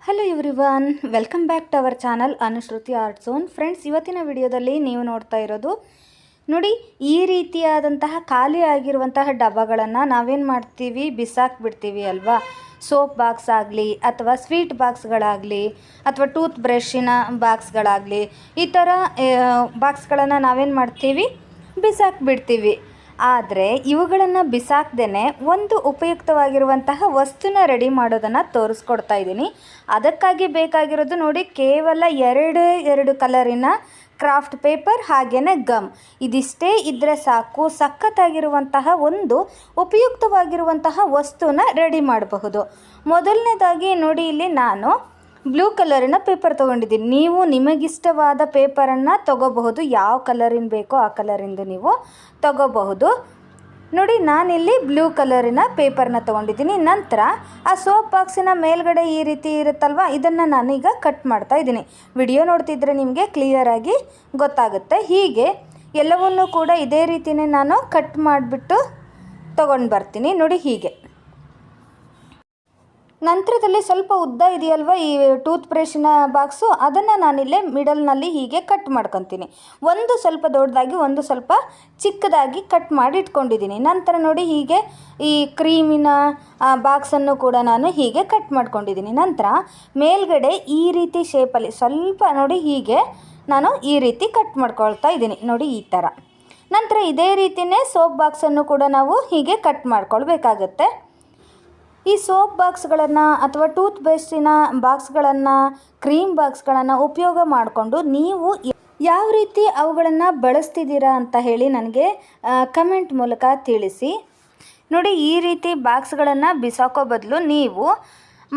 Hello everyone, welcome back to our channel Anushruti art zone. Friends, ಇವತ್ತಿನ ವಿಡಿಯೋದಲ್ಲಿ ನೀವು ನೋಡ್ತಾ ಇರೋದು ನೋಡಿ, ಈ ರೀತಿಯಾದಂತಹ ಖಾಲಿ ಆಗಿರುವಂತಹ ಡಬ್ಬಗಳನ್ನು ನಾವೇನು ಮಾಡ್ತೀವಿ, ಬಿಸಾಕ್ಬಿಡ್ತೀವಿ ಅಲ್ವಾ. ಸೋಪ್ ಬಾಕ್ಸ್ ಆಗಲಿ ಅಥವಾ ಸ್ವೀಟ್ ಬಾಕ್ಸ್ಗಳಾಗಲಿ ಅಥವಾ ಟೂತ್ ಬ್ರಷಿನ ಬಾಕ್ಸ್ಗಳಾಗಲಿ, ಈ ಥರ ಬಾಕ್ಸ್ಗಳನ್ನು ನಾವೇನು ಮಾಡ್ತೀವಿ, ಬಿಸಾಕ್ಬಿಡ್ತೀವಿ. ಆದರೆ ಇವುಗಳನ್ನು ಬಿಸಾಕ್ದೇ ಒಂದು ಉಪಯುಕ್ತವಾಗಿರುವಂತಹ ವಸ್ತುನ ರೆಡಿ ಮಾಡೋದನ್ನು ತೋರಿಸ್ಕೊಡ್ತಾ ಇದ್ದೀನಿ. ಅದಕ್ಕಾಗಿ ಬೇಕಾಗಿರೋದು ನೋಡಿ, ಕೇವಲ ಎರಡು ಕಲರಿನ ಕ್ರಾಫ್ಟ್ ಪೇಪರ್ ಹಾಗೆಯೇ ಗಮ್. ಇದಿಷ್ಟೇ ಇದ್ದರೆ ಸಾಕು, ಸಖತ್ತಾಗಿರುವಂತಹ ಒಂದು ಉಪಯುಕ್ತವಾಗಿರುವಂತಹ ವಸ್ತುನ ರೆಡಿ ಮಾಡಬಹುದು. ಮೊದಲನೇದಾಗಿ ನೋಡಿ, ಇಲ್ಲಿ ನಾನು ಬ್ಲೂ ಕಲರಿನ ಪೇಪರ್ ತೊಗೊಂಡಿದ್ದೀನಿ. ನೀವು ನಿಮಗಿಷ್ಟವಾದ ಪೇಪರನ್ನು ತೊಗೋಬಹುದು, ಯಾವ ಕಲರಿನ ಬೇಕೋ ಆ ಕಲರಿಂದು ನೀವು ತೊಗೋಬಹುದು. ನೋಡಿ, ನಾನಿಲ್ಲಿ ಬ್ಲೂ ಕಲರಿನ ಪೇಪರ್ನ ತೊಗೊಂಡಿದ್ದೀನಿ. ನಂತರ ಆ ಸೋಪ್ ಬಾಕ್ಸಿನ ಮೇಲ್ಗಡೆ ಈ ರೀತಿ ಇರುತ್ತಲ್ವ, ಇದನ್ನು ನಾನೀಗ ಕಟ್ ಮಾಡ್ತಾ ಇದ್ದೀನಿ. ವಿಡಿಯೋ ನೋಡ್ತಿದ್ರೆ ನಿಮಗೆ ಕ್ಲಿಯರಾಗಿ ಗೊತ್ತಾಗುತ್ತೆ. ಹೀಗೆ ಎಲ್ಲವನ್ನೂ ಕೂಡ ಇದೇ ರೀತಿಯೇ ನಾನು ಕಟ್ ಮಾಡಿಬಿಟ್ಟು ತೊಗೊಂಡು ಬರ್ತೀನಿ. ನೋಡಿ, ಹೀಗೆ ನಂತರದಲ್ಲಿ ಸ್ವಲ್ಪ ಉದ್ದ ಇದೆಯಲ್ವ ಈ ಟೂತ್ ಬ್ರಷಿನ ಬಾಕ್ಸು, ಅದನ್ನು ನಾನಿಲ್ಲೇ ಮಿಡಲ್ನಲ್ಲಿ ಹೀಗೆ ಕಟ್ ಮಾಡ್ಕೊತೀನಿ. ಒಂದು ಸ್ವಲ್ಪ ದೊಡ್ಡದಾಗಿ, ಒಂದು ಸ್ವಲ್ಪ ಚಿಕ್ಕದಾಗಿ ಕಟ್ ಮಾಡಿ ಇಟ್ಕೊಂಡಿದ್ದೀನಿ. ನಂತರ ನೋಡಿ, ಹೀಗೆ ಈ ಕ್ರೀಮಿನ ಬಾಕ್ಸನ್ನು ಕೂಡ ನಾನು ಹೀಗೆ ಕಟ್ ಮಾಡ್ಕೊಂಡಿದ್ದೀನಿ. ನಂತರ ಮೇಲ್ಗಡೆ ಈ ರೀತಿ ಶೇಪಲ್ಲಿ ಸ್ವಲ್ಪ ನೋಡಿ, ಹೀಗೆ ನಾನು ಈ ರೀತಿ ಕಟ್ ಮಾಡ್ಕೊಳ್ತಾ ಇದ್ದೀನಿ. ನೋಡಿ, ಈ ಥರ. ನಂತರ ಇದೇ ರೀತಿಯೇ ಸೋಪ್ ಬಾಕ್ಸನ್ನು ಕೂಡ ನಾವು ಹೀಗೆ ಕಟ್ ಮಾಡ್ಕೊಳ್ಬೇಕಾಗತ್ತೆ. ಈ ಸೋಪ್ ಬಾಕ್ಸ್ಗಳನ್ನು ಅಥವಾ ಟೂತ್ ಬ್ರಷಿನ ಬಾಕ್ಸ್ಗಳನ್ನು, ಕ್ರೀಮ್ ಬಾಕ್ಸ್ಗಳನ್ನು ಉಪಯೋಗ ಮಾಡಿಕೊಂಡು ನೀವು ಯಾವ ರೀತಿ ಅವುಗಳನ್ನು ಬಳಸ್ತಿದ್ದೀರಾ ಅಂತ ಹೇಳಿ ನನಗೆ ಕಮೆಂಟ್ ಮೂಲಕ ತಿಳಿಸಿ. ನೋಡಿ, ಈ ರೀತಿ ಬಾಕ್ಸ್ಗಳನ್ನು ಬಿಸಾಕೋ ಬದಲು ನೀವು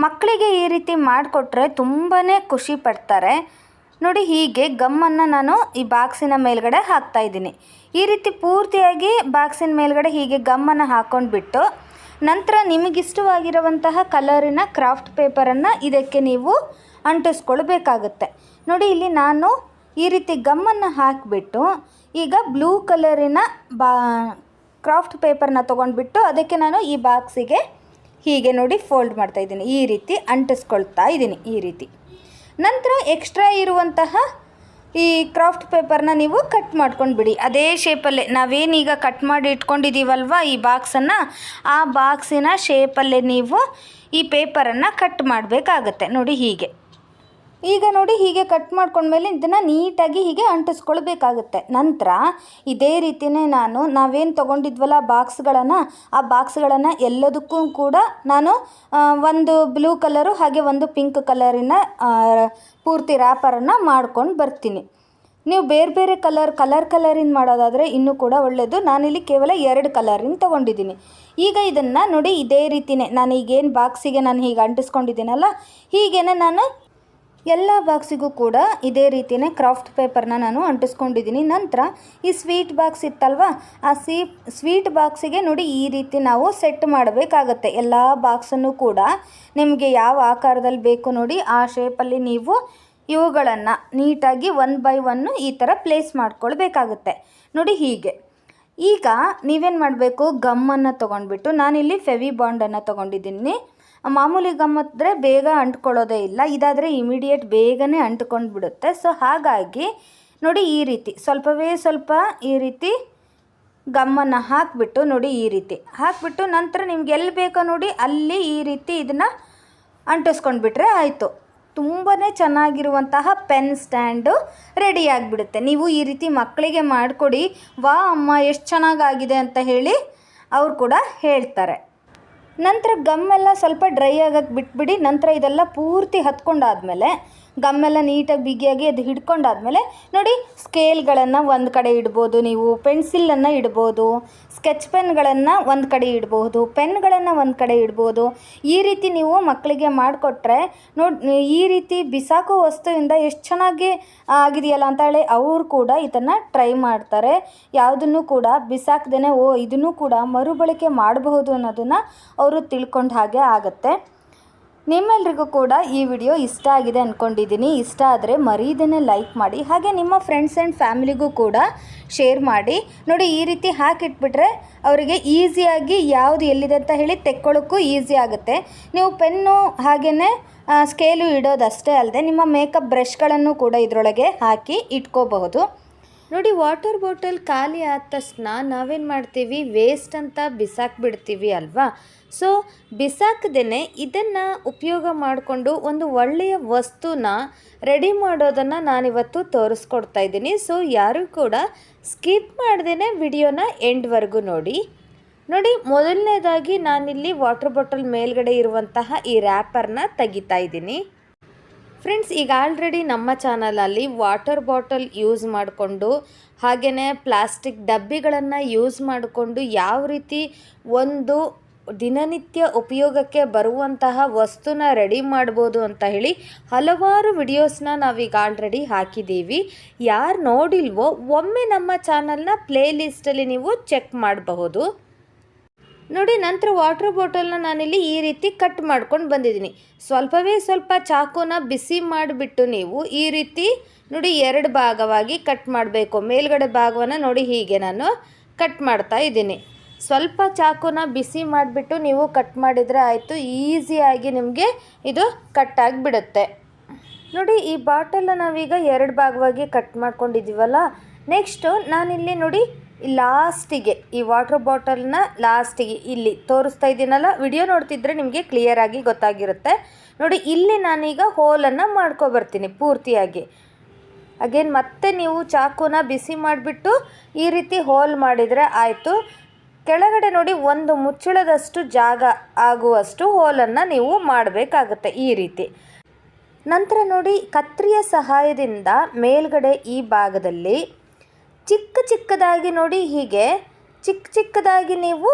ಮಕ್ಕಳಿಗೆ ಈ ರೀತಿ ಮಾಡಿಕೊಟ್ರೆ ತುಂಬಾ ಖುಷಿ ಪಡ್ತಾರೆ. ನೋಡಿ, ಹೀಗೆ ಗಮ್ಮನ್ನು ನಾನು ಈ ಬಾಕ್ಸಿನ ಮೇಲ್ಗಡೆ ಹಾಕ್ತಾಯಿದ್ದೀನಿ. ಈ ರೀತಿ ಪೂರ್ತಿಯಾಗಿ ಬಾಕ್ಸಿನ ಮೇಲ್ಗಡೆ ಹೀಗೆ ಗಮ್ಮನ್ನು ಹಾಕ್ಕೊಂಡ್ಬಿಟ್ಟು ನಂತರ ನಿಮಗಿಷ್ಟವಾಗಿರುವಂತಹ ಕಲರಿನ ಕ್ರಾಫ್ಟ್ ಪೇಪರನ್ನು ಇದಕ್ಕೆ ನೀವು ಅಂಟಿಸ್ಕೊಳ್ಬೇಕಾಗುತ್ತೆ. ನೋಡಿ, ಇಲ್ಲಿ ನಾನು ಈ ರೀತಿ ಗಮ್ಮನ್ನು ಹಾಕಿಬಿಟ್ಟು ಈಗ ಬ್ಲೂ ಕಲರಿನ ಕ್ರಾಫ್ಟ್ ಪೇಪರ್ನ ತೊಗೊಂಡ್ಬಿಟ್ಟು ಅದಕ್ಕೆ ನಾನು ಈ ಬಾಕ್ಸಿಗೆ ಹೀಗೆ ನೋಡಿ ಫೋಲ್ಡ್ ಮಾಡ್ತಾಯಿದ್ದೀನಿ. ಈ ರೀತಿ ಅಂಟಿಸ್ಕೊಳ್ತಾ ಇದ್ದೀನಿ, ಈ ರೀತಿ. ನಂತರ ಎಕ್ಸ್ಟ್ರಾ ಇರುವಂತಹ ಈ ಕ್ರಾಫ್ಟ್ ಪೇಪರ್ನ ನೀವು ಕಟ್ ಮಾಡ್ಕೊಂಡು ಬಿಡಿ. ಅದೇ ಶೇಪಲ್ಲೇ ನಾವೇನೀಗ ಕಟ್ ಮಾಡಿ ಇಟ್ಕೊಂಡಿದ್ದೀವಲ್ವ ಈ ಬಾಕ್ಸನ್ನು, ಆ ಬಾಕ್ಸಿನ ಶೇಪಲ್ಲೇ ನೀವು ಈ ಪೇಪರನ್ನು ಕಟ್ ಮಾಡಬೇಕಾಗತ್ತೆ. ನೋಡಿ, ಹೀಗೆ. ಈಗ ನೋಡಿ, ಹೀಗೆ ಕಟ್ ಮಾಡ್ಕೊಂಡ್ಮೇಲೆ ಇದನ್ನು ನೀಟಾಗಿ ಹೀಗೆ ಅಂಟಿಸ್ಕೊಳ್ಬೇಕಾಗುತ್ತೆ. ನಂತರ ಇದೇ ರೀತಿಯೇ ನಾವೇನು ತೊಗೊಂಡಿದ್ವಲ್ಲ ಆ ಬಾಕ್ಸ್ಗಳನ್ನು ಎಲ್ಲದಕ್ಕೂ ಕೂಡ ನಾನು ಒಂದು ಬ್ಲೂ ಕಲರು ಹಾಗೆ ಒಂದು ಪಿಂಕ್ ಕಲರಿನ ಪೂರ್ತಿ ರ್ಯಾಪರನ್ನು ಮಾಡ್ಕೊಂಡು ಬರ್ತೀನಿ. ನೀವು ಬೇರೆ ಬೇರೆ ಕಲರಿಂದ ಮಾಡೋದಾದರೆ ಇನ್ನೂ ಕೂಡ ಒಳ್ಳೆಯದು. ನಾನಿಲ್ಲಿ ಕೇವಲ 2 ಕಲರಿನ ತೊಗೊಂಡಿದ್ದೀನಿ. ಈಗ ಇದನ್ನು ನೋಡಿ, ಇದೇ ರೀತಿಯೇ ನಾನು ಈಗೇನು ಬಾಕ್ಸಿಗೆ ನಾನು ಹೀಗೆ ಅಂಟಿಸ್ಕೊಂಡಿದ್ದೀನಲ್ಲ, ಹೀಗೇ ನಾನು ಎಲ್ಲ ಬಾಕ್ಸಿಗೂ ಕೂಡ ಇದೇ ರೀತಿಯೇ ಕ್ರಾಫ್ಟ್ ಪೇಪರ್ನ ನಾನು ಅಂಟಿಸ್ಕೊಂಡಿದ್ದೀನಿ. ನಂತರ ಈ ಸ್ವೀಟ್ ಬಾಕ್ಸ್ ಇತ್ತಲ್ವ, ಆ ಸ್ವೀಟ್ ಬಾಕ್ಸಿಗೆ ನೋಡಿ ಈ ರೀತಿ ನಾವು ಸೆಟ್ ಮಾಡಬೇಕಾಗತ್ತೆ. ಎಲ್ಲ ಬಾಕ್ಸನ್ನು ಕೂಡ ನಿಮಗೆ ಯಾವ ಆಕಾರದಲ್ಲಿ ಬೇಕು ನೋಡಿ ಆ ಶೇಪಲ್ಲಿ ನೀವು ಇವುಗಳನ್ನು ನೀಟಾಗಿ 1 ಬೈ 1 ಈ ಥರ ಪ್ಲೇಸ್ ಮಾಡ್ಕೊಳ್ಬೇಕಾಗುತ್ತೆ. ನೋಡಿ, ಹೀಗೆ. ಈಗ ನೀವೇನು ಮಾಡಬೇಕು, ಗಮ್ಮನ್ನು ತೊಗೊಂಡ್ಬಿಟ್ಟು, ನಾನಿಲ್ಲಿ ಫೆವಿ ಬಾಂಡನ್ನು ತೊಗೊಂಡಿದ್ದೀನಿ. ಮಾಮೂಲಿ ಗಮ್ ಹತ್ತಿದ್ರೆ ಬೇಗ ಅಂಟ್ಕೊಳ್ಳೋದೇ ಇಲ್ಲ, ಇದಾದರೆ ಇಮಿಡಿಯೇಟ್ ಬೇಗನೆ ಅಂಟ್ಕೊಂಡು ಬಿಡುತ್ತೆ. ಸೊ ಹಾಗಾಗಿ ನೋಡಿ, ಈ ರೀತಿ ಸ್ವಲ್ಪ ಈ ರೀತಿ ಗಮ್ಮನ್ನು ಹಾಕಿಬಿಟ್ಟು ನೋಡಿ, ಈ ರೀತಿ ಹಾಕಿಬಿಟ್ಟು ನಂತರ ನಿಮ್ಗೆ ಎಲ್ಲಿ ಬೇಕೋ ನೋಡಿ ಅಲ್ಲಿ ಈ ರೀತಿ ಇದನ್ನು ಅಂಟಿಸ್ಕೊಂಡ್ಬಿಟ್ರೆ ಆಯಿತು. ತುಂಬಾ ಚೆನ್ನಾಗಿರುವಂತಹ ಪೆನ್ ಸ್ಟ್ಯಾಂಡು ರೆಡಿ ಆಗಿಬಿಡುತ್ತೆ. ನೀವು ಈ ರೀತಿ ಮಕ್ಕಳಿಗೆ ಮಾಡಿಕೊಡಿ, ವಾ ಅಮ್ಮ ಎಷ್ಟು ಚೆನ್ನಾಗಾಗಿದೆ ಅಂತ ಹೇಳಿ ಅವ್ರು ಕೂಡ ಹೇಳ್ತಾರೆ. ನಂತರ ಗಮ್ಮೆಲ್ಲ ಸ್ವಲ್ಪ ಡ್ರೈ ಆಗೋಕ್ಕೆ ಬಿಟ್ಬಿಡಿ. ನಂತರ ಇದೆಲ್ಲ ಪೂರ್ತಿ ಹತ್ಕೊಂಡಾದಮೇಲೆ ಗಮ್ಮೆಲ್ಲ ನೀಟಾಗಿ ಬಿಗಿಯಾಗಿ ಅದು ಹಿಡ್ಕೊಂಡಾದಮೇಲೆ ನೋಡಿ, ಸ್ಕೇಲ್ಗಳನ್ನು ಒಂದು ಕಡೆ ಇಡ್ಬೋದು, ನೀವು ಪೆನ್ಸಿಲನ್ನು ಇಡ್ಬೋದು, ಸ್ಕೆಚ್ ಪೆನ್ಗಳನ್ನು ಒಂದು ಕಡೆ ಇಡ್ಬೋದು, ಪೆನ್ಗಳನ್ನು ಒಂದು ಕಡೆ ಇಡ್ಬೋದು. ಈ ರೀತಿ ನೀವು ಮಕ್ಕಳಿಗೆ ಮಾಡಿಕೊಟ್ರೆ ನೋಡಿ, ಈ ರೀತಿ ಬಿಸಾಕೋ ವಸ್ತುವಿಂದ ಎಷ್ಟು ಚೆನ್ನಾಗಿ ಆಗಿದೆಯಲ್ಲ ಅಂತ ಹೇಳಿ ಅವರು ಕೂಡ ಇದನ್ನು ಟ್ರೈ ಮಾಡ್ತಾರೆ. ಯಾವುದನ್ನು ಕೂಡ ಬಿಸಾಕ್ದೇ ಇದನ್ನು ಕೂಡ ಮರುಬಳಕೆ ಮಾಡಬಹುದು ಅನ್ನೋದನ್ನು ಅವರು ತಿಳ್ಕೊಂಡು ಹಾಗೆ ಆಗುತ್ತೆ. ನಿಮ್ಮೆಲ್ರಿಗೂ ಕೂಡ ಈ ವಿಡಿಯೋ ಇಷ್ಟ ಆಗಿದೆ ಅಂದ್ಕೊಂಡಿದ್ದೀನಿ. ಇಷ್ಟ ಆದರೆ ಮರೀದೇನೆ ಲೈಕ್ ಮಾಡಿ, ಹಾಗೆ ನಿಮ್ಮ ಫ್ರೆಂಡ್ಸ್ ಆ್ಯಂಡ್ ಫ್ಯಾಮಿಲಿಗೂ ಕೂಡ ಶೇರ್ ಮಾಡಿ. ನೋಡಿ, ಈ ರೀತಿ ಹಾಕಿಟ್ಬಿಟ್ರೆ ಅವರಿಗೆ ಈಸಿಯಾಗಿ ಯಾವುದು ಎಲ್ಲಿದೆ ಅಂತ ಹೇಳಿ ತೆಕ್ಕೊಳ್ಳೋಕ್ಕೂ ಈಸಿ ಆಗುತ್ತೆ. ನೀವು ಪೆನ್ನು ಹಾಗೆಯೇ ಸ್ಕೇಲು ಇಡೋದಷ್ಟೇ ಅಲ್ಲದೆ ನಿಮ್ಮ ಮೇಕಪ್ ಬ್ರಷ್ಗಳನ್ನು ಕೂಡ ಇದರೊಳಗೆ ಹಾಕಿ ಇಟ್ಕೋಬಹುದು. ನೋಡಿ, ವಾಟರ್ ಬಾಟಲ್ ಖಾಲಿ ಆದ ತಕ್ಷಣ ನಾವೇನು ಮಾಡ್ತೀವಿ, ವೇಸ್ಟ್ ಅಂತ ಬಿಸಾಕ್ಬಿಡ್ತೀವಿ ಅಲ್ವಾ. ಸೊ ಬಿಸಾಕದೇ ಇದನ್ನು ಉಪಯೋಗ ಮಾಡಿಕೊಂಡು ಒಂದು ಒಳ್ಳೆಯ ವಸ್ತುನ ರೆಡಿ ಮಾಡೋದನ್ನು ನಾನಿವತ್ತು ತೋರಿಸ್ಕೊಡ್ತಾ ಇದ್ದೀನಿ. ಸೊ ಯಾರೂ ಕೂಡ ಸ್ಕಿಪ್ ಮಾಡ್ದೇ ವಿಡಿಯೋನ ಎಂಡ್ವರೆಗೂ ನೋಡಿ. ಮೊದಲನೇದಾಗಿ ನಾನಿಲ್ಲಿ ವಾಟರ್ ಬಾಟಲ್ ಮೇಲ್ಗಡೆ ಇರುವಂತಹ ಈ ರ್ಯಾಪರ್ನ ತೆಗಿತಾ ಇದ್ದೀನಿ. ಫ್ರೆಂಡ್ಸ್, ಈಗ ಆಲ್ರೆಡಿ ನಮ್ಮ ಚಾನಲಲ್ಲಿ ವಾಟರ್ ಬಾಟಲ್ ಯೂಸ್ ಮಾಡಿಕೊಂಡು ಹಾಗೆಯೇ ಪ್ಲಾಸ್ಟಿಕ್ ಡಬ್ಬಿಗಳನ್ನು ಯೂಸ್ ಮಾಡಿಕೊಂಡು ಯಾವ ರೀತಿ ಒಂದು ದಿನನಿತ್ಯ ಉಪಯೋಗಕ್ಕೆ ಬರುವಂತಹ ವಸ್ತುನ ರೆಡಿ ಮಾಡ್ಬೋದು ಅಂತ ಹೇಳಿ ಹಲವಾರು ವಿಡಿಯೋಸ್ನ ನಾವೀಗ ಆಲ್ರೆಡಿ ಹಾಕಿದ್ದೀವಿ. ಯಾರು ನೋಡಿಲ್ವೋ ಒಮ್ಮೆ ನಮ್ಮ ಚಾನಲ್ನ ಪ್ಲೇ ಲಿಸ್ಟಲ್ಲಿ ನೀವು ಚೆಕ್ ಮಾಡಬಹುದು. ನೋಡಿ, ನಂತರ ವಾಟರ್ ಬಾಟಲ್ನ ನಾನಿಲ್ಲಿ ಈ ರೀತಿ ಕಟ್ ಮಾಡ್ಕೊಂಡು ಬಂದಿದ್ದೀನಿ. ಸ್ವಲ್ಪ ಚಾಕುನ ಬಿಸಿ ಮಾಡಿಬಿಟ್ಟು ನೀವು ಈ ರೀತಿ ನೋಡಿ 2 ಭಾಗವಾಗಿ ಕಟ್ ಮಾಡಬೇಕು. ಮೇಲ್ಗಡೆ ಭಾಗವನ್ನು ನೋಡಿ ಹೀಗೆ ನಾನು ಕಟ್ ಮಾಡ್ತಾ ಇದ್ದೀನಿ. ಸ್ವಲ್ಪ ಚಾಕುನ ಬಿಸಿ ಮಾಡಿಬಿಟ್ಟು ನೀವು ಕಟ್ ಮಾಡಿದರೆ ಆಯಿತು, ಈಸಿಯಾಗಿ ನಿಮಗೆ ಇದು ಕಟ್ ಆಗಿಬಿಡುತ್ತೆ. ನೋಡಿ, ಈ ಬಾಟಲ್ನ ನಾವೀಗ 2 ಭಾಗವಾಗಿ ಕಟ್ ಮಾಡ್ಕೊಂಡಿದ್ದೀವಲ್ಲ. ನೆಕ್ಸ್ಟು ನಾನಿಲ್ಲಿ ನೋಡಿ ಲಾಸ್ಟಿಗೆ ಈ ವಾಟರ್ ಬಾಟಲ್ನ ಲಾಸ್ಟಿಗೆ ಇಲ್ಲಿ ತೋರಿಸ್ತಾ ಇದ್ದೀನಲ್ಲ, ವಿಡಿಯೋ ನೋಡ್ತಿದ್ರೆ ನಿಮಗೆ ಕ್ಲಿಯರಾಗಿ ಗೊತ್ತಾಗಿರುತ್ತೆ. ನೋಡಿ, ಇಲ್ಲಿ ನಾನೀಗ ಹೋಲನ್ನು ಮಾಡ್ಕೊಬರ್ತೀನಿ ಪೂರ್ತಿಯಾಗಿ. ಅಗೇನ್ ಮತ್ತೆ ನೀವು ಚಾಕುನ ಬಿಸಿ ಮಾಡಿಬಿಟ್ಟು ಈ ರೀತಿ ಹೋಲ್ ಮಾಡಿದರೆ ಆಯಿತು. ಕೆಳಗಡೆ ನೋಡಿ ಒಂದು ಮುಚ್ಚಳದಷ್ಟು ಜಾಗ ಆಗುವಷ್ಟು ಹೋಲನ್ನು ನೀವು ಮಾಡಬೇಕಾಗುತ್ತೆ ಈ ರೀತಿ. ನಂತರ ನೋಡಿ, ಕತ್ರಿಯ ಸಹಾಯದಿಂದ ಮೇಲ್ಗಡೆ ಈ ಭಾಗದಲ್ಲಿ ಚಿಕ್ಕದಾಗಿ ನೋಡಿ ಹೀಗೆ ಚಿಕ್ಕದಾಗಿ ನೀವು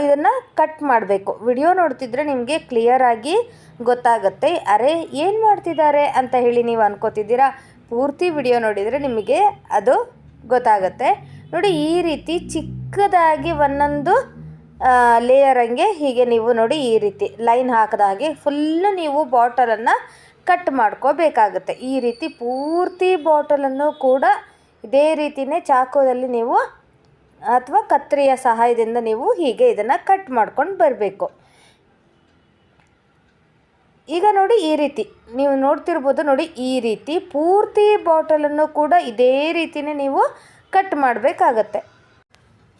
ಇದನ್ನು ಕಟ್ ಮಾಡಬೇಕು. ವಿಡಿಯೋ ನೋಡ್ತಿದ್ರೆ ನಿಮಗೆ ಕ್ಲಿಯರಾಗಿ ಗೊತ್ತಾಗುತ್ತೆ. ಅರೆ, ಏನು ಮಾಡ್ತಿದ್ದಾರೆ ಅಂತ ಹೇಳಿ ನೀವು ಅನ್ಕೋತಿದ್ದೀರಾ. ಪೂರ್ತಿ ವಿಡಿಯೋ ನೋಡಿದರೆ ನಿಮಗೆ ಅದು ಗೊತ್ತಾಗುತ್ತೆ. ನೋಡಿ, ಈ ರೀತಿ ಚಿಕ್ಕದಾಗಿ ಒಂದೊಂದು ಲೇಯರಂಗೆ ಹೀಗೆ ನೀವು ನೋಡಿ ಈ ರೀತಿ ಲೈನ್ ಹಾಕಿದ ಹಾಗೆ ಫುಲ್ಲು ನೀವು ಬಾಟಲನ್ನು ಕಟ್ ಮಾಡ್ಕೋಬೇಕಾಗುತ್ತೆ. ಈ ರೀತಿ ಪೂರ್ತಿ ಬಾಟಲನ್ನು ಕೂಡ ಇದೇ ರೀತಿಯೇ ಚಾಕುದಲ್ಲಿ ನೀವು ಅಥವಾ ಕತ್ತರಿಯ ಸಹಾಯದಿಂದ ನೀವು ಹೀಗೆ ಇದನ್ನು ಕಟ್ ಮಾಡ್ಕೊಂಡು ಬರಬೇಕು. ಈಗ ನೋಡಿ, ಈ ರೀತಿ ನೀವು ನೋಡ್ತಿರ್ಬೋದು. ನೋಡಿ, ಈ ರೀತಿ ಪೂರ್ತಿ ಬಾಟಲನ್ನು ಕೂಡ ಇದೇ ರೀತಿಯೇ ನೀವು ಕಟ್ ಮಾಡಬೇಕಾಗತ್ತೆ.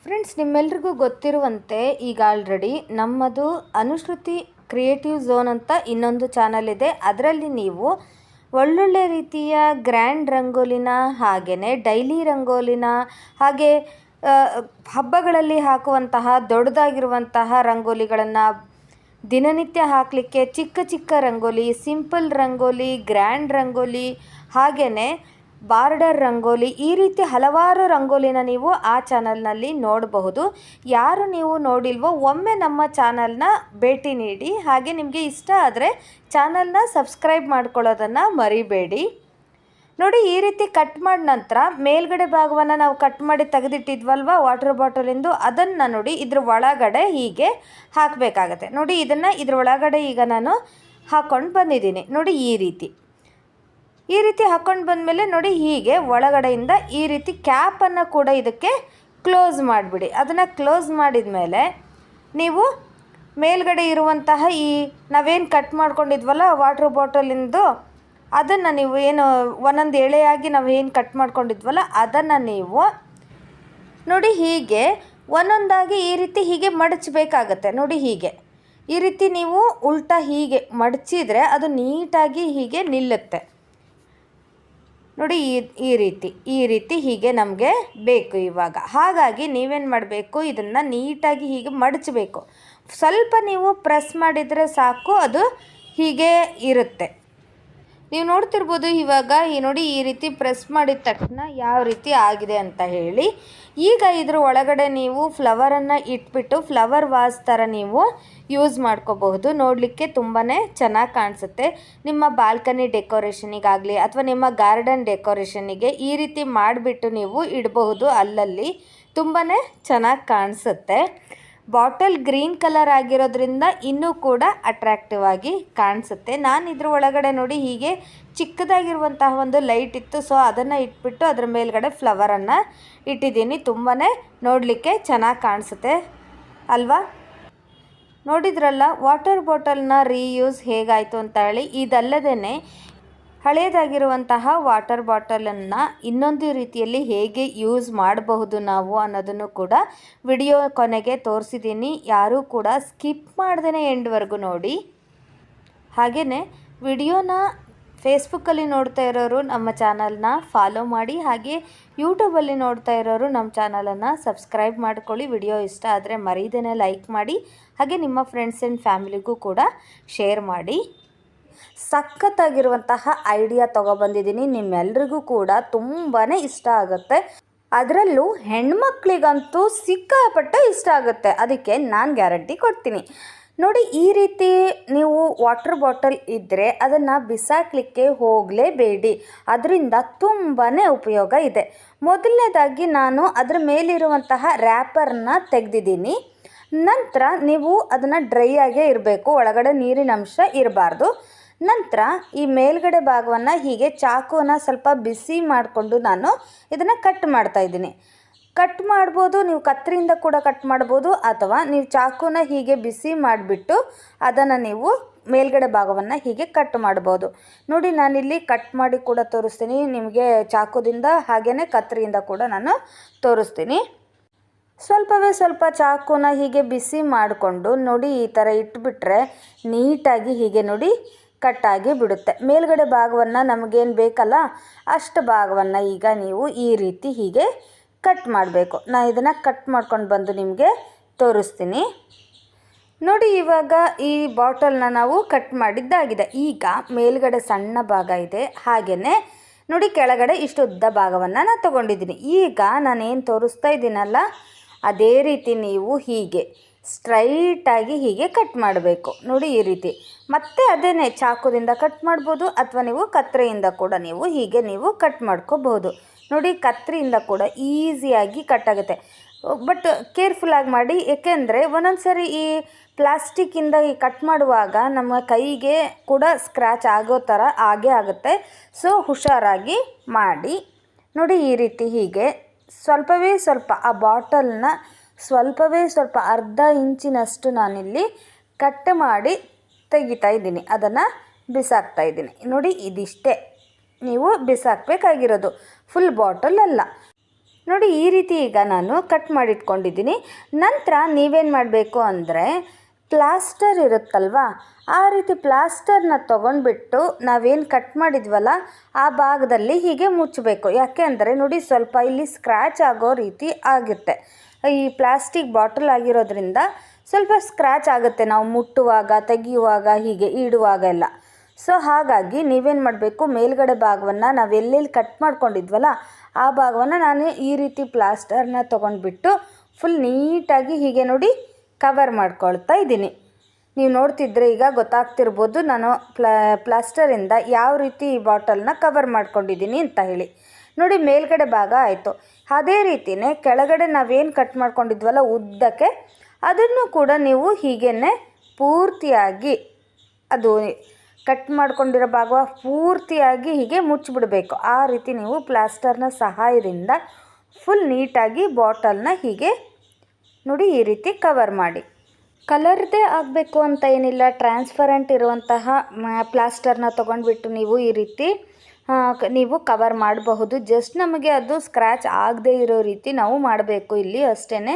ಫ್ರೆಂಡ್ಸ್, ನಿಮ್ಮೆಲ್ರಿಗೂ ಗೊತ್ತಿರುವಂತೆ ಈಗ ಆಲ್ರೆಡಿ ನಮ್ಮದು ಅನುಶ್ರುತಿ ಕ್ರಿಯೇಟಿವ್ ಝೋನ್ ಅಂತ ಇನ್ನೊಂದು ಚಾನಲ್ ಇದೆ. ಅದರಲ್ಲಿ ನೀವು ಒಳ್ಳೊಳ್ಳೆ ರೀತಿಯ ಗ್ರ್ಯಾಂಡ್ ರಂಗೋಲಿನ ಹಾಗೆಯೇ ಡೈಲಿ ರಂಗೋಲಿನ ಹಾಗೆ ಹಬ್ಬಗಳಲ್ಲಿ ಹಾಕುವಂತಹ ದೊಡ್ಡದಾಗಿರುವಂತಹ ರಂಗೋಲಿಗಳನ್ನು ದಿನನಿತ್ಯ ಹಾಕಲಿಕ್ಕೆ ಚಿಕ್ಕ ರಂಗೋಲಿ, ಸಿಂಪಲ್ ರಂಗೋಲಿ, ಗ್ರ್ಯಾಂಡ್ ರಂಗೋಲಿ ಹಾಗೆಯೇ ಬಾರ್ಡರ್ ರಂಗೋಲಿ, ಈ ರೀತಿ ಹಲವಾರು ರಂಗೋಲಿನ ನೀವು ಆ ಚಾನಲ್ನಲ್ಲಿ ನೋಡಬಹುದು. ಯಾರು ನೀವು ನೋಡಿಲ್ವೋ ಒಮ್ಮೆ ನಮ್ಮ ಚಾನಲ್ನ ಭೇಟಿ ನೀಡಿ. ಹಾಗೆ ನಿಮಗೆ ಇಷ್ಟ ಆದರೆ ಚಾನಲ್ನ ಸಬ್ಸ್ಕ್ರೈಬ್ ಮಾಡ್ಕೊಳ್ಳೋದನ್ನು ಮರಿಬೇಡಿ. ನೋಡಿ, ಈ ರೀತಿ ಕಟ್ ಮಾಡಿದ ನಂತರ ಮೇಲ್ಗಡೆ ಭಾಗವನ್ನು ನಾವು ಕಟ್ ಮಾಡಿ ತೆಗೆದಿಟ್ಟಿದ್ವಲ್ವ ವಾಟರ್ ಬಾಟಲಿಂದು, ಅದನ್ನು ನೋಡಿ ಇದ್ರ ಒಳಗಡೆ ಹೀಗೆ ಹಾಕಬೇಕಾಗತ್ತೆ. ನೋಡಿ, ಇದನ್ನು ಇದ್ರ ಒಳಗಡೆ ಈಗ ನಾನು ಹಾಕ್ಕೊಂಡು ಬಂದಿದ್ದೀನಿ. ನೋಡಿ, ಈ ರೀತಿ ಹಾಕ್ಕೊಂಡು ಬಂದಮೇಲೆ ನೋಡಿ ಹೀಗೆ ಒಳಗಡೆಯಿಂದ ಈ ರೀತಿ ಕ್ಯಾಪನ್ನು ಕೂಡ ಇದಕ್ಕೆ ಕ್ಲೋಸ್ ಮಾಡಿಬಿಡಿ. ಅದನ್ನು ಕ್ಲೋಸ್ ಮಾಡಿದ ಮೇಲೆ ನೀವು ಮೇಲ್ಗಡೆ ಇರುವಂತಹ ಈ ನಾವೇನು ಕಟ್ ಮಾಡ್ಕೊಂಡಿದ್ವಲ್ಲ ವಾಟರ್ ಬಾಟಲಿಂದು, ಅದನ್ನು ನೀವು ಏನು ಒಂದೊಂದು ಎಳೆಯಾಗಿ ನಾವು ಏನು ಕಟ್ ಮಾಡ್ಕೊಂಡಿದ್ವಲ್ಲ ಅದನ್ನು ನೀವು ನೋಡಿ ಹೀಗೆ ಒಂದೊಂದಾಗಿ ಈ ರೀತಿ ಹೀಗೆ ಮಡಚಬೇಕಾಗತ್ತೆ. ನೋಡಿ, ಹೀಗೆ ಈ ರೀತಿ ನೀವು ಉಲ್ಟಾ ಹೀಗೆ ಮಡಚಿದರೆ ಅದು ನೀಟಾಗಿ ಹೀಗೆ ನಿಲ್ಲುತ್ತೆ. ನೋಡಿ, ಈ ರೀತಿ ಹೀಗೆ ನಮಗೆ ಬೇಕು ಇವಾಗ. ಹಾಗಾಗಿ ನೀವೇನು ಮಾಡಬೇಕು, ಇದನ್ನು ನೀಟಾಗಿ ಹೀಗೆ ಮಡಚಬೇಕು. ಸ್ವಲ್ಪ ನೀವು ಪ್ರೆಸ್ ಮಾಡಿದರೆ ಸಾಕು, ಅದು ಹೀಗೆ ಇರುತ್ತೆ. ನೀವು ನೋಡ್ತಿರ್ಬೋದು ಇವಾಗ ನೋಡಿ ಈ ರೀತಿ ಪ್ರೆಸ್ ಮಾಡಿದ ತಕ್ಷಣ ಯಾವ ರೀತಿ ಆಗಿದೆ ಅಂತ ಹೇಳಿ. ಈಗ ಇದ್ರ ಒಳಗಡೆ ನೀವು ಫ್ಲವರನ್ನು ಇಟ್ಬಿಟ್ಟು ಫ್ಲವರ್ ವಾಸ್ ಥರ ನೀವು ಯೂಸ್ ಮಾಡ್ಕೋಬಹುದು. ನೋಡಲಿಕ್ಕೆ ತುಂಬಾ ಚೆನ್ನಾಗಿ ಕಾಣಿಸುತ್ತೆ. ನಿಮ್ಮ ಬಾಲ್ಕನಿ ಡೆಕೋರೇಷನಿಗಾಗಲಿ ಅಥವಾ ನಿಮ್ಮ ಗಾರ್ಡನ್ ಡೆಕೋರೇಷನಿಗೆ ಈ ರೀತಿ ಮಾಡಿಬಿಟ್ಟು ನೀವು ಇಡಬಹುದು. ಅಲ್ಲಲ್ಲಿ ತುಂಬಾ ಚೆನ್ನಾಗಿ ಕಾಣಿಸುತ್ತೆ. ಬಾಟಲ್ ಗ್ರೀನ್ ಕಲರ್ ಆಗಿರೋದ್ರಿಂದ ಇನ್ನೂ ಕೂಡ ಅಟ್ರಾಕ್ಟಿವ್ ಆಗಿ ಕಾಣಿಸುತ್ತೆ. ನಾನು ಇದ್ರ ಒಳಗಡೆ ನೋಡಿ ಹೀಗೆ ಚಿಕ್ಕದಾಗಿರುವಂತಹ ಒಂದು ಲೈಟ್ ಇತ್ತು, ಸೊ ಅದನ್ನು ಇಟ್ಬಿಟ್ಟು ಅದರ ಮೇಲ್ಗಡೆ ಫ್ಲವರನ್ನು ಇಟ್ಟಿದ್ದೀನಿ. ತುಂಬಾ ನೋಡಲಿಕ್ಕೆ ಚೆನ್ನಾಗಿ ಕಾಣಿಸುತ್ತೆ ಅಲ್ವಾ. ನೋಡಿದ್ರಲ್ಲ ವಾಟರ್ ಬಾಟಲ್ನ ರೀಯೂಸ್ ಹೇಗಾಯಿತು ಅಂತ ಹೇಳಿ. ಇದಲ್ಲದೇ ಹಳೆಯದಾಗಿರುವಂತಹ ವಾಟರ್ ಬಾಟಲನ್ನು ಇನ್ನೊಂದು ರೀತಿಯಲ್ಲಿ ಹೇಗೆ ಯೂಸ್ ಮಾಡಬಹುದು ನಾವು ಅನ್ನೋದನ್ನು ಕೂಡ ವಿಡಿಯೋ ಕೊನೆಗೆ ತೋರಿಸಿದ್ದೀನಿ. ಯಾರೂ ಕೂಡ ಸ್ಕಿಪ್ ಮಾಡ್ದೇ ಎಂಡ್ವರೆಗೂ ನೋಡಿ. ಹಾಗೆಯೇ ವಿಡಿಯೋನ ಫೇಸ್ಬುಕ್ಕಲ್ಲಿ ನೋಡ್ತಾ ಇರೋರು ನಮ್ಮ ಚಾನಲ್ನ ಫಾಲೋ ಮಾಡಿ, ಹಾಗೆ ಯೂಟ್ಯೂಬಲ್ಲಿ ನೋಡ್ತಾ ಇರೋರು ನಮ್ಮ ಚಾನಲನ್ನು ಸಬ್ಸ್ಕ್ರೈಬ್ ಮಾಡ್ಕೊಳ್ಳಿ. ವಿಡಿಯೋ ಇಷ್ಟ ಆದರೆ ಮರೀದೇ ಲೈಕ್ ಮಾಡಿ, ಹಾಗೆ ನಿಮ್ಮ ಫ್ರೆಂಡ್ಸ್ ಆ್ಯಂಡ್ ಫ್ಯಾಮಿಲಿಗೂ ಕೂಡ ಶೇರ್ ಮಾಡಿ. ಸಖತ್ತಾಗಿರುವಂತಹ ಐಡಿಯಾ ತೊಗೊಬಂದಿದ್ದೀನಿ, ನಿಮ್ಮೆಲ್ರಿಗೂ ಕೂಡ ತುಂಬಾ ಇಷ್ಟ ಆಗುತ್ತೆ. ಅದರಲ್ಲೂ ಹೆಣ್ಮಕ್ಳಿಗಂತೂ ಸಿಕ್ಕಾಪಟ್ಟೆ ಇಷ್ಟ ಆಗುತ್ತೆ, ಅದಕ್ಕೆ ನಾನು ಗ್ಯಾರಂಟಿ ಕೊಡ್ತೀನಿ. ನೋಡಿ, ಈ ರೀತಿ ನೀವು ವಾಟರ್ ಬಾಟಲ್ ಇದ್ದರೆ ಅದನ್ನು ಬಿಸಾಕಲಿಕ್ಕೆ ಹೋಗಲೇಬೇಡಿ, ಅದರಿಂದ ತುಂಬಾ ಉಪಯೋಗ ಇದೆ. ಮೊದಲನೇದಾಗಿ ನಾನು ಅದರ ಮೇಲಿರುವಂತಹ ರ್ಯಾಪರ್ನ ತೆಗೆದಿದ್ದೀನಿ. ನಂತರ ನೀವು ಅದನ್ನು ಡ್ರೈ ಆಗೇ ಇರಬೇಕು, ಒಳಗಡೆ ನೀರಿನ ಅಂಶ ಇರಬಾರ್ದು. ನಂತರ ಈ ಮೇಲ್ಗಡೆ ಭಾಗವನ್ನು ಹೀಗೆ ಚಾಕುನ ಸ್ವಲ್ಪ ಬಿಸಿ ಮಾಡಿಕೊಂಡು ನಾನು ಇದನ್ನು ಕಟ್ ಮಾಡ್ತಾಯಿದ್ದೀನಿ. ಕಟ್ ಮಾಡ್ಬೋದು, ನೀವು ಕತ್ತರಿಯಿಂದ ಕೂಡ ಕಟ್ ಮಾಡ್ಬೋದು, ಅಥವಾ ನೀವು ಚಾಕುನ ಹೀಗೆ ಬಿಸಿ ಮಾಡಿಬಿಟ್ಟು ಅದನ್ನು ನೀವು ಮೇಲ್ಗಡೆ ಭಾಗವನ್ನು ಹೀಗೆ ಕಟ್ ಮಾಡ್ಬೋದು. ನೋಡಿ, ನಾನಿಲ್ಲಿ ಕಟ್ ಮಾಡಿ ಕೂಡ ತೋರಿಸ್ತೀನಿ ನಿಮಗೆ ಚಾಕುದಿಂದ, ಹಾಗೆಯೇ ಕತ್ತರಿಯಿಂದ ಕೂಡ ನಾನು ತೋರಿಸ್ತೀನಿ. ಸ್ವಲ್ಪ ಚಾಕುನ ಹೀಗೆ ಬಿಸಿ ಮಾಡಿಕೊಂಡು ನೋಡಿ ಈ ಥರ ಇಟ್ಬಿಟ್ರೆ ನೀಟಾಗಿ ಹೀಗೆ ನೋಡಿ ಕಟ್ಟಾಗಿ ಬಿಡುತ್ತೆ. ಮೇಲ್ಗಡೆ ಭಾಗವನ್ನು ನಮಗೇನು ಬೇಕಲ್ಲ ಅಷ್ಟು ಭಾಗವನ್ನು ಈಗ ನೀವು ಈ ರೀತಿ ಹೀಗೆ ಕಟ್ ಮಾಡಬೇಕು. ನಾನು ಇದನ್ನು ಕಟ್ ಮಾಡ್ಕೊಂಡು ಬಂದು ನಿಮಗೆ ತೋರಿಸ್ತೀನಿ. ನೋಡಿ, ಇವಾಗ ಈ ಬಾಟಲ್ನ ನಾವು ಕಟ್ ಮಾಡಿದ್ದಾಗಿದೆ. ಈಗ ಮೇಲ್ಗಡೆ ಸಣ್ಣ ಭಾಗ ಇದೆ, ಹಾಗೆಯೇ ನೋಡಿ ಕೆಳಗಡೆ ಇಷ್ಟು ಉದ್ದ ಭಾಗವನ್ನು ನಾನು ತೊಗೊಂಡಿದ್ದೀನಿ. ಈಗ ನಾನೇನು ತೋರಿಸ್ತಾ ಇದ್ದೀನಲ್ಲ ಅದೇ ರೀತಿ ನೀವು ಹೀಗೆ ಸ್ಟ್ರೈಟಾಗಿ ಹೀಗೆ ಕಟ್ ಮಾಡಬೇಕು. ನೋಡಿ ಈ ರೀತಿ. ಮತ್ತೆ ಅದೇನೇ ಚಾಕುದಿಂದ ಕಟ್ ಮಾಡ್ಬೋದು, ಅಥವಾ ನೀವು ಕತ್ತರಿಯಿಂದ ಕೂಡ ಹೀಗೆ ಕಟ್ ಮಾಡ್ಕೋಬಹುದು. ನೋಡಿ, ಕತ್ತರಿಯಿಂದ ಕೂಡ ಈಸಿಯಾಗಿ ಕಟ್ ಆಗುತ್ತೆ. ಬಟ್ ಕೇರ್ಫುಲ್ಲಾಗಿ ಮಾಡಿ, ಏಕೆಂದರೆ ಒಂದೊಂದು ಸರಿ ಈ ಪ್ಲಾಸ್ಟಿಕ್ಕಿಂದ ಈ ಕಟ್ ಮಾಡುವಾಗ ನಮ್ಮ ಕೈಗೆ ಕೂಡ ಸ್ಕ್ರ್ಯಾಚ್ ಆಗೋ ಥರ ಆಗೇ ಆಗುತ್ತೆ. ಸೊ ಹುಷಾರಾಗಿ ಮಾಡಿ. ನೋಡಿ ಈ ರೀತಿ ಹೀಗೆ ಸ್ವಲ್ಪ ಆ ಬಾಟಲ್ನ ಸ್ವಲ್ಪ ಅರ್ಧ ಇಂಚಿನಷ್ಟು ನಾನಿಲ್ಲಿ ಕಟ್ ಮಾಡಿ ತೆಗಿತಾ ಇದ್ದೀನಿ, ಅದನ್ನು ಬಿಸಾಕ್ತಾ ಇದ್ದೀನಿ. ನೋಡಿ, ಇದಿಷ್ಟೇ ನೀವು ಬಿಸಾಕಬೇಕಾಗಿರೋದು, ಫುಲ್ ಬಾಟಲ್ ಅಲ್ಲ. ನೋಡಿ ಈ ರೀತಿ ಈಗ ನಾನು ಕಟ್ ಮಾಡಿಟ್ಕೊಂಡಿದ್ದೀನಿ. ನಂತರ ನೀವೇನು ಮಾಡಬೇಕು ಅಂದರೆ ಪ್ಲಾಸ್ಟರ್ ಇರುತ್ತಲ್ವ, ಆ ರೀತಿ ಪ್ಲಾಸ್ಟರ್ನ ತೊಗೊಂಡ್ಬಿಟ್ಟು ನಾವೇನು ಕಟ್ ಮಾಡಿದ್ವಲ್ಲ ಆ ಭಾಗದಲ್ಲಿ ಹೀಗೆ ಮುಚ್ಚಬೇಕು. ಯಾಕೆ ಅಂದರೆ ನೋಡಿ ಸ್ವಲ್ಪ ಇಲ್ಲಿ ಸ್ಕ್ರ್ಯಾಚ್ ಆಗೋ ರೀತಿ ಆಗುತ್ತೆ. ಈ ಪ್ಲಾಸ್ಟಿಕ್ ಬಾಟಲ್ ಆಗಿರೋದ್ರಿಂದ ಸ್ವಲ್ಪ ಸ್ಕ್ರ್ಯಾಚ್ ಆಗುತ್ತೆ ನಾವು ಮುಟ್ಟುವಾಗ, ತೆಗೆಯುವಾಗ, ಹೀಗೆ ಇಡುವಾಗ ಎಲ್ಲ. ಸೊ ಹಾಗಾಗಿ ನೀವೇನು ಮಾಡಬೇಕು, ಮೇಲ್ಗಡೆ ಭಾಗವನ್ನು ನಾವು ಎಲ್ಲೆಲ್ಲಿ ಕಟ್ ಮಾಡ್ಕೊಂಡಿದ್ವಲ್ಲ ಆ ಭಾಗವನ್ನು ನಾನು ಈ ರೀತಿ ಪ್ಲಾಸ್ಟರ್ನ ತೊಗೊಂಡ್ಬಿಟ್ಟು ಫುಲ್ ನೀಟಾಗಿ ಹೀಗೆ ನೋಡಿ ಕವರ್ ಮಾಡ್ಕೊಳ್ತಾ ಇದ್ದೀನಿ. ನೀವು ನೋಡ್ತಿದ್ರೆ ಈಗ ಗೊತ್ತಾಗ್ತಿರ್ಬೋದು ನಾನು ಪ್ಲಾಸ್ಟರಿಂದ ಯಾವ ರೀತಿ ಈ ಬಾಟಲ್ನ ಕವರ್ ಮಾಡ್ಕೊಂಡಿದ್ದೀನಿ ಅಂತ ಹೇಳಿ. ನೋಡಿ, ಮೇಲ್ಗಡೆ ಭಾಗ ಆಯಿತು. ಅದೇ ರೀತಿಯೇ ಕೆಳಗಡೆ ನಾವೇನು ಕಟ್ ಮಾಡ್ಕೊಂಡಿದ್ವಲ್ಲ ಉದ್ದಕ್ಕೆ, ಅದನ್ನು ಕೂಡ ನೀವು ಹೀಗೇ ಪೂರ್ತಿಯಾಗಿ ಅದು ಕಟ್ ಮಾಡ್ಕೊಂಡಿರೋ ಭಾಗ ಪೂರ್ತಿಯಾಗಿ ಹೀಗೆ ಮುಚ್ಚಿಬಿಡಬೇಕು. ಆ ರೀತಿ ನೀವು ಪ್ಲಾಸ್ಟರ್ನ ಸಹಾಯದಿಂದ ಫುಲ್ ನೀಟಾಗಿ ಬಾಟಲ್ನ ಹೀಗೆ ನೋಡಿ ಈ ರೀತಿ ಕವರ್ ಮಾಡಿ. ಕಲರ್ದೇ ಆಗಬೇಕು ಅಂತ ಏನಿಲ್ಲ, ಟ್ರಾನ್ಸ್ಪರೆಂಟ್ ಇರುವಂತಹ ಪ್ಲಾಸ್ಟರ್ನ ತೊಗೊಂಡ್ಬಿಟ್ಟು ನೀವು ಈ ರೀತಿ ನೀವು ಕವರ್ ಮಾಡಬಹುದು. ಜಸ್ಟ್ ನಮಗೆ ಅದು ಸ್ಕ್ರ್ಯಾಚ್ ಆಗದೇ ಇರೋ ರೀತಿ ನಾವು ಮಾಡಬೇಕು ಇಲ್ಲಿ ಅಷ್ಟೇ.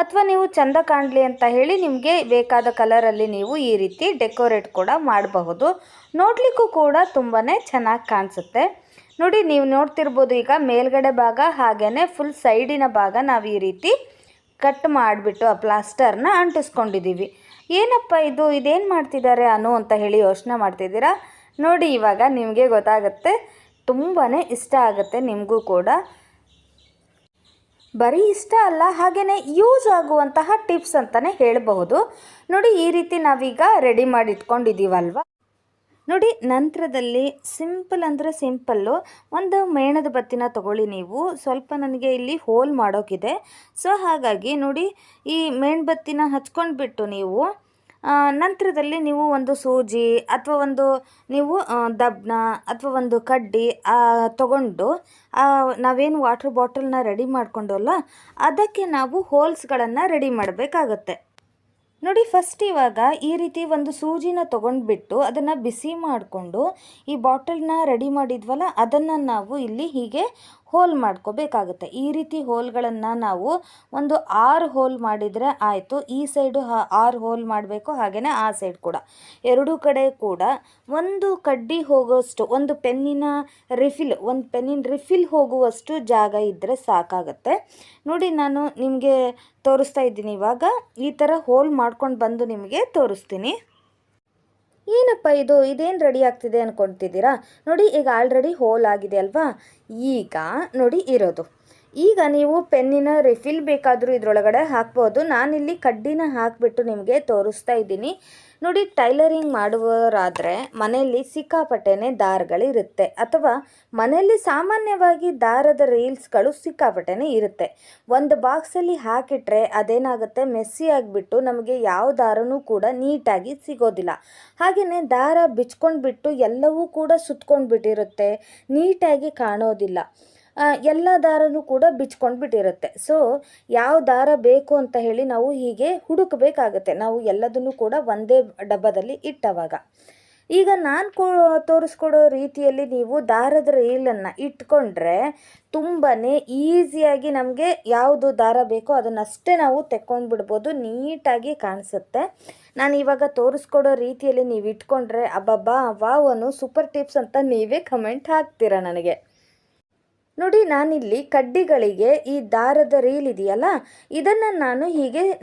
ಅಥವಾ ನೀವು ಚೆಂದ ಕಾಣಲಿ ಅಂತ ಹೇಳಿ ನಿಮಗೆ ಬೇಕಾದ ಕಲರಲ್ಲಿ ನೀವು ಈ ರೀತಿ ಡೆಕೋರೇಟ್ ಕೂಡ ಮಾಡಬಹುದು. ನೋಡಲಿಕ್ಕೂ ಕೂಡ ತುಂಬಾ ಚೆನ್ನಾಗಿ ಕಾಣಿಸುತ್ತೆ. ನೋಡಿ, ನೀವು ನೋಡ್ತಿರ್ಬೋದು ಈಗ ಮೇಲ್ಗಡೆ ಭಾಗ ಹಾಗೆಯೇ ಫುಲ್ ಸೈಡಿನ ಭಾಗ ನಾವು ಈ ರೀತಿ ಕಟ್ ಮಾಡಿಬಿಟ್ಟು ಆ ಪ್ಲಾಸ್ಟರ್ನ ಅಂಟಿಸ್ಕೊಂಡಿದ್ದೀವಿ. ಏನಪ್ಪ ಇದೇನು ಮಾಡ್ತಿದ್ದಾರೆ ಅಂತ ಹೇಳಿ ಯೋಚನೆ ಮಾಡ್ತಿದ್ದೀರಾ? ನೋಡಿ, ಇವಾಗ ನಿಮಗೆ ಗೊತ್ತಾಗುತ್ತೆ, ತುಂಬಾ ಇಷ್ಟ ಆಗುತ್ತೆ ನಿಮಗೂ ಕೂಡ. ಬರೀ ಇಷ್ಟ ಅಲ್ಲ, ಹಾಗೆಯೇ ಯೂಸ್ ಆಗುವಂತಹ ಟಿಪ್ಸ್ ಅಂತಲೇ ಹೇಳಬಹುದು. ನೋಡಿ, ಈ ರೀತಿ ನಾವೀಗ ರೆಡಿ ಮಾಡಿ ಇಟ್ಕೊಂಡಿದ್ದೀವಲ್ವ. ನೋಡಿ ನಂತರದಲ್ಲಿ ಸಿಂಪಲ್ ಅಂದರೆ ಸಿಂಪಲ್ಲು ಒಂದು ಮೇಣದ ಬತ್ತಿನ ತಗೊಳ್ಳಿ. ನೀವು ಸ್ವಲ್ಪ ನನಗೆ ಇಲ್ಲಿ ಹೋಲ್ ಮಾಡೋಕ್ಕಿದೆ, ಸೊ ಹಾಗಾಗಿ ನೋಡಿ ಈ ಮೇಣಬತ್ತಿನ ಹಚ್ಕೊಂಡ್ಬಿಟ್ಟು ನೀವು ನಂತರದಲ್ಲಿ ನೀವು ಒಂದು ಸೂಜಿ ಅಥವಾ ಒಂದು ನೀವು ದಬ್ನ ಅಥವಾ ಒಂದು ಕಡ್ಡಿ ತಗೊಂಡು ನಾವೇನು ವಾಟರ್ ಬಾಟಲ್ನ ರೆಡಿ ಮಾಡ್ಕೊಂಡವಲ್ಲ ಅದಕ್ಕೆ ನಾವು ಹೋಲ್ಸ್ಗಳನ್ನು ರೆಡಿ ಮಾಡಬೇಕಾಗತ್ತೆ. ನೋಡಿ ಫಸ್ಟ್ ಇವಾಗ ಈ ರೀತಿ ಒಂದು ಸೂಜಿನ ತೊಗೊಂಡ್ಬಿಟ್ಟು ಅದನ್ನು ಬಿಸಿ ಮಾಡಿಕೊಂಡು ಈ ಬಾಟಲ್ನ ರೆಡಿ ಮಾಡಿದ್ವಲ್ಲ ಅದನ್ನು ನಾವು ಇಲ್ಲಿ ಹೀಗೆ ಹೋಲ್ ಮಾಡ್ಕೋಬೇಕಾಗುತ್ತೆ. ಈ ರೀತಿ ಹೋಲ್ಗಳನ್ನು ನಾವು ಒಂದು 6 ಹೋಲ್ ಮಾಡಿದರೆ ಆಯಿತು. ಈ ಸೈಡು 6 ಹೋಲ್ ಮಾಡಬೇಕು, ಹಾಗೆಯೇ ಆ ಸೈಡ್ ಕೂಡ ಎರಡೂ ಕಡೆ ಕೂಡ ಒಂದು ಕಡ್ಡಿ ಹೋಗುವಷ್ಟು ಒಂದು ಪೆನ್ನಿನ ರಿಫಿಲ್ ಹೋಗುವಷ್ಟು ಜಾಗ ಇದ್ದರೆ ಸಾಕಾಗುತ್ತೆ. ನೋಡಿ ನಾನು ನಿಮಗೆ ತೋರಿಸ್ತಾ ಇದ್ದೀನಿ. ಇವಾಗ ಈ ಥರ ಹೋಲ್ ಮಾಡ್ಕೊಂಡು ಬಂದು ನಿಮಗೆ ತೋರಿಸ್ತೀನಿ. ಏನಪ್ಪ ಇದೇನು ರೆಡಿ ಆಗ್ತಿದೆ ಅಂದ್ಕೊಳ್ತಿದ್ದೀರಾ? ನೋಡಿ ಈಗ ಆಲ್ರೆಡಿ ಹೋಲ್ ಆಗಿದೆ ಅಲ್ವಾ. ಈಗ ನೋಡಿ ಇರೋದು, ಈಗ ನೀವು ಪೆನ್ನಿನ ರಿಫಿಲ್ ಬೇಕಾದರೂ ಇದರೊಳಗಡೆ ಹಾಕ್ಬೋದು. ನಾನಿಲ್ಲಿ ಕಡ್ಡಿನ ಹಾಕಿಬಿಟ್ಟು ನಿಮಗೆ ತೋರಿಸ್ತಾ ಇದ್ದೀನಿ. ನೋಡಿ ಟೈಲರಿಂಗ್ ಮಾಡುವವರಾದರೆ ಮನೆಯಲ್ಲಿ ಸಿಕ್ಕಾಪಟ್ಟೆನೇ ದಾರಗಳಿರುತ್ತೆ, ಅಥವಾ ಮನೆಯಲ್ಲಿ ಸಾಮಾನ್ಯವಾಗಿ ದಾರದ ರೀಲ್ಸ್ಗಳು ಸಿಕ್ಕಾಪಟ್ಟೆನೇ ಇರುತ್ತೆ. ಒಂದು ಬಾಕ್ಸಲ್ಲಿ ಹಾಕಿಟ್ರೆ ಅದೇನಾಗುತ್ತೆ, ಮೆಸ್ಸಿ ಆಗಿಬಿಟ್ಟು ನಮಗೆ ಯಾವ ದಾರನೂ ಕೂಡ ನೀಟಾಗಿ ಸಿಗೋದಿಲ್ಲ. ಹಾಗೆಯೇ ದಾರ ಬಿಚ್ಕೊಂಡ್ಬಿಟ್ಟು ಎಲ್ಲವೂ ಕೂಡ ಸುತ್ಕೊಂಡ್ಬಿಟ್ಟಿರುತ್ತೆ, ನೀಟಾಗಿ ಕಾಣೋದಿಲ್ಲ. ಎಲ್ಲ ದಾರನೂ ಕೂಡ ಬಿಚ್ಕೊಂಡ್ಬಿಟ್ಟಿರುತ್ತೆ. ಸೊ ಯಾವ ದಾರ ಬೇಕು ಅಂತ ಹೇಳಿ ನಾವು ಹೀಗೆ ಹುಡುಕಬೇಕಾಗತ್ತೆ, ನಾವು ಎಲ್ಲದನ್ನು ಕೂಡ ಒಂದೇ ಡಬ್ಬದಲ್ಲಿ ಇಟ್ಟವಾಗ. ಈಗ ನಾನು ತೋರಿಸ್ಕೊಡೋ ರೀತಿಯಲ್ಲಿ ನೀವು ದಾರದ ರೀಲನ್ನು ಇಟ್ಕೊಂಡ್ರೆ ತುಂಬಾ ಈಸಿಯಾಗಿ ನಮಗೆ ಯಾವುದು ದಾರ ಬೇಕೋ ಅದನ್ನಷ್ಟೇ ನಾವು ತೆಕ್ಕೊಂಡ್ಬಿಡ್ಬೋದು, ನೀಟಾಗಿ ಕಾಣಿಸುತ್ತೆ. ನಾನು ಇವಾಗ ತೋರಿಸ್ಕೊಡೋ ರೀತಿಯಲ್ಲಿ ನೀವು ಇಟ್ಕೊಂಡ್ರೆ ಅಬ್ಬಬ್ಬಾ ವಾವನು ಸೂಪರ್ ಟಿಪ್ಸ್ ಅಂತ ನೀವೇ ಕಮೆಂಟ್ ಹಾಕ್ತೀರಾ ನನಗೆ. ನೋಡಿ ನಾನಿಲ್ಲಿ ಕಡ್ಡಿಗಳಿಗೆ ಈ ದಾರದ ರೀಲ್ ಇದೆಯಲ್ಲ ಇದನ್ನು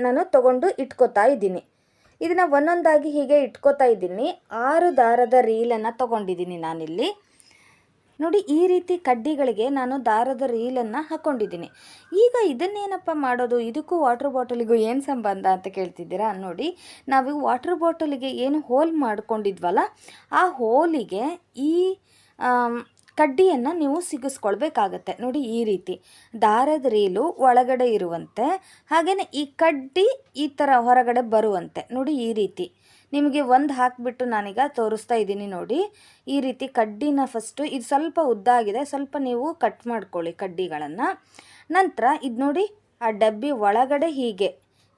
ನಾನು ತಗೊಂಡು ಇಟ್ಕೋತಾ ಇದ್ದೀನಿ. ಇದನ್ನು ಒಂದೊಂದಾಗಿ ಹೀಗೆ ಇಟ್ಕೋತಾ ಇದ್ದೀನಿ. 6 ದಾರದ ರೀಲನ್ನು ತೊಗೊಂಡಿದ್ದೀನಿ ನಾನಿಲ್ಲಿ. ನೋಡಿ ಈ ರೀತಿ ಕಡ್ಡಿಗಳಿಗೆ ನಾನು ದಾರದ ರೀಲನ್ನು ಹಾಕ್ಕೊಂಡಿದ್ದೀನಿ. ಈಗ ಇದನ್ನೇನಪ್ಪ ಮಾಡೋದು, ಇದಕ್ಕೂ ವಾಟರ್ ಬಾಟಲಿಗೂ ಏನು ಸಂಬಂಧ ಅಂತ ಕೇಳ್ತಿದ್ದೀರಾ? ನೋಡಿ ನಾವು ವಾಟರ್ ಬಾಟಲಿಗೆ ಏನು ಹೋಲ್ ಮಾಡ್ಕೊಂಡಿದ್ವಲ್ಲ ಆ ಹೋಲಿಗೆ ಈ ಕಡ್ಡಿಯನ್ನು ನೀವು ಸಿಗಿಸ್ಕೊಳ್ಬೇಕಾಗತ್ತೆ. ನೋಡಿ ಈ ರೀತಿ ದಾರದ ರೀಲು ಒಳಗಡೆ ಇರುವಂತೆ, ಹಾಗೆಯೇ ಈ ಕಡ್ಡಿ ಈ ಥರ ಹೊರಗಡೆ ಬರುವಂತೆ ನೋಡಿ ಈ ರೀತಿ ನಿಮಗೆ ಒಂದು ಹಾಕಿಬಿಟ್ಟು ನಾನೀಗ ತೋರಿಸ್ತಾ ಇದ್ದೀನಿ. ನೋಡಿ ಈ ರೀತಿ ಕಡ್ಡಿನ ಫಸ್ಟು ಇದು ಸ್ವಲ್ಪ ಉದ್ದ ಆಗಿದೆ, ಸ್ವಲ್ಪ ನೀವು ಕಟ್ ಮಾಡ್ಕೊಳ್ಳಿ ಕಡ್ಡಿಗಳನ್ನು. ನಂತರ ಇದು ನೋಡಿ ಆ ಡಬ್ಬಿ ಒಳಗಡೆ ಹೀಗೆ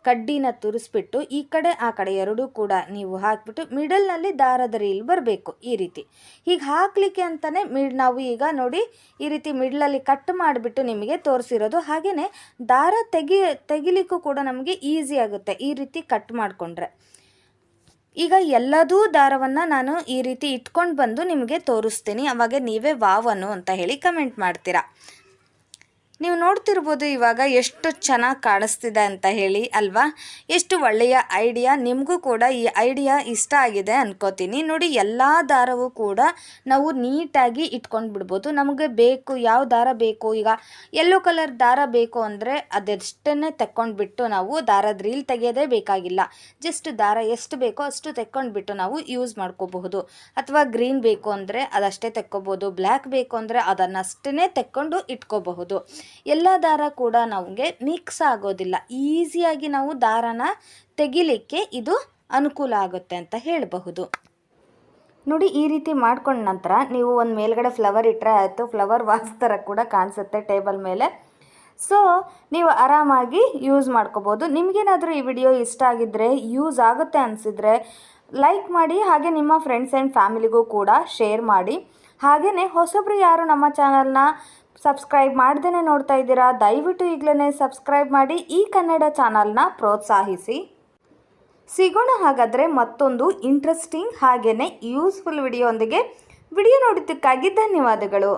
ಕಡ್ಡಿನ ತುರಿಸ್ಬಿಟ್ಟು ಈ ಕಡೆ ಆ ಕಡೆ ಎರಡೂ ಕೂಡ ನೀವು ಹಾಕಿಬಿಟ್ಟು ಮಿಡಲ್ನಲ್ಲಿ ದಾರದ ರೀಲ್ ಬರಬೇಕು. ಈ ರೀತಿ ಹೀಗೆ ಹಾಕಲಿಕ್ಕೆ ಅಂತಲೇ ನಾವು ಈಗ ನೋಡಿ ಈ ರೀತಿ ಮಿಡ್ಲಲ್ಲಿ ಕಟ್ ಮಾಡಿಬಿಟ್ಟು ನಿಮಗೆ ತೋರಿಸಿರೋದು. ಹಾಗೆಯೇ ದಾರ ತೆಗಿಲಿಕ್ಕೂ ಕೂಡ ನಮಗೆ ಈಸಿ ಆಗುತ್ತೆ ಈ ರೀತಿ ಕಟ್ ಮಾಡಿಕೊಂಡ್ರೆ. ಈಗ ಎಲ್ಲದೂ ದಾರವನ್ನು ನಾನು ಈ ರೀತಿ ಇಟ್ಕೊಂಡು ಬಂದು ನಿಮಗೆ ತೋರಿಸ್ತೀನಿ, ಅವಾಗ ನೀವೇ ವಾವನು ಅಂತ ಹೇಳಿ ಕಮೆಂಟ್ ಮಾಡ್ತೀರಾ. ನೀವು ನೋಡ್ತಿರ್ಬೋದು ಇವಾಗ ಎಷ್ಟು ಚೆನ್ನಾಗಿ ಕಾಣಿಸ್ತಿದೆ ಅಂತ ಹೇಳಿ ಅಲ್ವಾ. ಎಷ್ಟು ಒಳ್ಳೆಯ ಐಡಿಯಾ, ನಿಮಗೂ ಕೂಡ ಈ ಐಡಿಯಾ ಇಷ್ಟ ಆಗಿದೆ ಅನ್ಕೋತೀನಿ. ನೋಡಿ ಎಲ್ಲ ದಾರವೂ ಕೂಡ ನಾವು ನೀಟಾಗಿ ಇಟ್ಕೊಂಡು ಬಿಡ್ಬೋದು. ನಮಗೆ ಬೇಕು ಯಾವ ದಾರ ಬೇಕು, ಈಗ ಯೆಲ್ಲೋ ಕಲರ್ ದಾರ ಬೇಕು ಅಂದರೆ ಅದೆಷ್ಟನ್ನೇ ತೆಕ್ಕೊಂಡ್ಬಿಟ್ಟು ನಾವು ದಾರದ ರೀಲ್ ತೆಗೆಯೋದೇ ಬೇಕಾಗಿಲ್ಲ. ಜಸ್ಟ್ ದಾರ ಎಷ್ಟು ಬೇಕೋ ಅಷ್ಟು ತೆಕ್ಕೊಂಡ್ಬಿಟ್ಟು ನಾವು ಯೂಸ್ ಮಾಡ್ಕೋಬಹುದು. ಅಥವಾ ಗ್ರೀನ್ ಬೇಕು ಅಂದರೆ ಅದಷ್ಟೇ ತೆಕ್ಕೋಬೋದು, ಬ್ಲ್ಯಾಕ್ ಬೇಕು ಅಂದರೆ ಅದನ್ನಷ್ಟೇ ತೆಕ್ಕೊಂಡು ಇಟ್ಕೋಬಹುದು. ಎಲ್ಲ ದಾರ ಕೂಡ ನಮಗೆ ಮಿಕ್ಸ್ ಆಗೋದಿಲ್ಲ, ಈಸಿಯಾಗಿ ನಾವು ದಾರನ ತೆಗಿಲಿಕ್ಕೆ ಇದು ಅನುಕೂಲ ಆಗುತ್ತೆ ಅಂತ ಹೇಳಬಹುದು. ನೋಡಿ ಈ ರೀತಿ ಮಾಡ್ಕೊಂಡ ನಂತರ ನೀವು ಒಂದು ಮೇಲ್ಗಡೆ ಫ್ಲವರ್ ಇಟ್ಟರೆ ಆಯಿತು, ಫ್ಲವರ್ ವಾಸ್ ಥರ ಕೂಡ ಕಾಣಿಸುತ್ತೆ ಟೇಬಲ್ ಮೇಲೆ. ಸೊ ನೀವು ಆರಾಮಾಗಿ ಯೂಸ್ ಮಾಡ್ಕೋಬೋದು. ನಿಮಗೇನಾದರೂ ಈ ವಿಡಿಯೋ ಇಷ್ಟ ಆಗಿದ್ದರೆ, ಯೂಸ್ ಆಗುತ್ತೆ ಅನಿಸಿದರೆ ಲೈಕ್ ಮಾಡಿ, ಹಾಗೆ ನಿಮ್ಮ ಫ್ರೆಂಡ್ಸ್ ಆ್ಯಂಡ್ ಫ್ಯಾಮಿಲಿಗೂ ಕೂಡ ಶೇರ್ ಮಾಡಿ. ಹಾಗೆಯೇ ಹೊಸಬ್ರು ಯಾರು ನಮ್ಮ ಚಾನಲ್ನ ಸಬ್ಸ್ಕ್ರೈಬ್ ಮಾಡ್ದೇ ನೋಡ್ತಾ ಇದ್ದೀರಾ, ದಯವಿಟ್ಟು ಈಗಲೇ ಸಬ್ಸ್ಕ್ರೈಬ್ ಮಾಡಿ ಈ ಕನ್ನಡ ಚಾನಲ್ನ ಪ್ರೋತ್ಸಾಹಿಸಿ. ಸಿಗೋಣ ಹಾಗಾದರೆ ಮತ್ತೊಂದು ಇಂಟ್ರೆಸ್ಟಿಂಗ್ ಹಾಗೆಯೇ ಯೂಸ್ಫುಲ್ ವಿಡಿಯೋ ಒಂದಿಗೆ. ವಿಡಿಯೋ ನೋಡಿದ್ದಕ್ಕಾಗಿ ಧನ್ಯವಾದಗಳು.